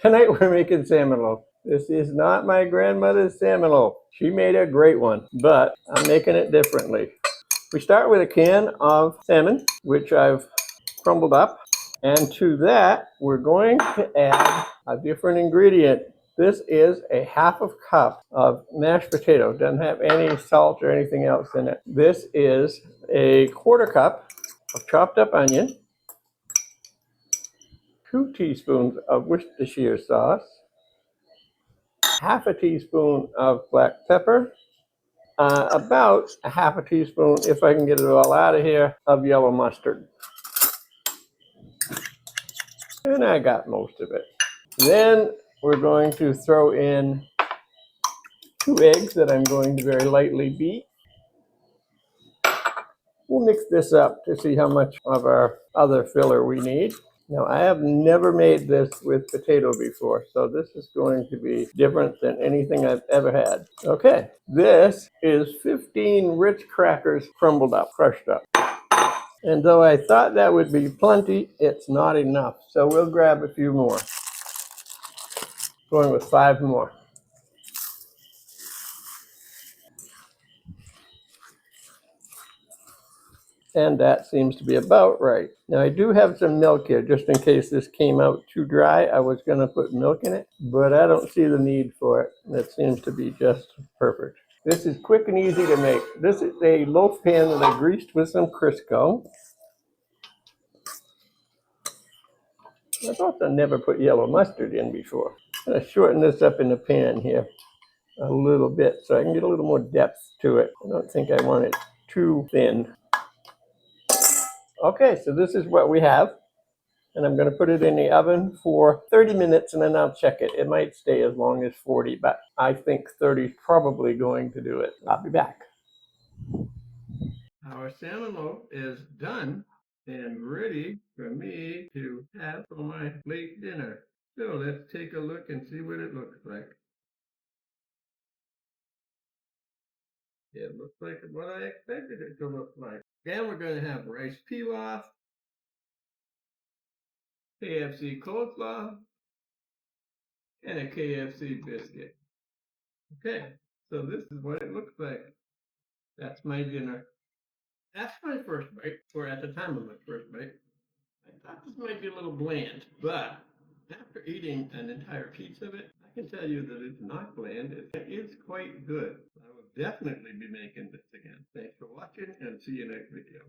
Tonight we're making salmon loaf. This is not my grandmother's salmon loaf. She made a great one, but I'm making it differently. We start with a can of salmon, which I've crumbled up. And to that, we're going to add a different ingredient. This is a half a cup of mashed potato. Doesn't have any salt or anything else in it. This is a quarter cup of chopped up onion, 2 teaspoons of Worcestershire sauce, half a teaspoon of black pepper, about a half a teaspoon, if I can get it all out of here, of yellow mustard. And I got most of it. Then we're going to throw in 2 eggs that I'm going to very lightly beat. We'll mix this up to see how much of our other filler we need. Now, I have never made this with potato before, so this is going to be different than anything I've ever had. Okay, this is 15 Ritz crackers crumbled up, crushed up. And though I thought that would be plenty, it's not enough. So we'll grab a few more. Going with 5 more. And that seems to be about right. Now I do have some milk here, just in case this came out too dry. I was going to put milk in it, but I don't see the need for it. It seems to be just perfect. This is quick and easy to make. This is a loaf pan that I greased with some Crisco. I've also never put yellow mustard in before. I'm going to shorten this up in the pan here a little bit so I can get a little more depth to it. I don't think I want it too thin. Okay, so this is what we have. And I'm going to put it in the oven for 30 minutes and then I'll check it. It might stay as long as 40, but I think 30 is probably going to do it. I'll be back. Our salmon loaf is done and ready for me to have for my late dinner. So let's take a look and see what it looks like. It looks like what I expected it to look like. Then we're going to have rice pilaf, KFC coleslaw, and a KFC biscuit. Okay, so this is what it looks like. That's my dinner. That's my first bite, or at the time of my first bite. I thought this might be a little bland, but after eating an entire piece of it, I can tell you that it's not bland. It is quite good. I will definitely be making this again. Thanks for watching and see you next video.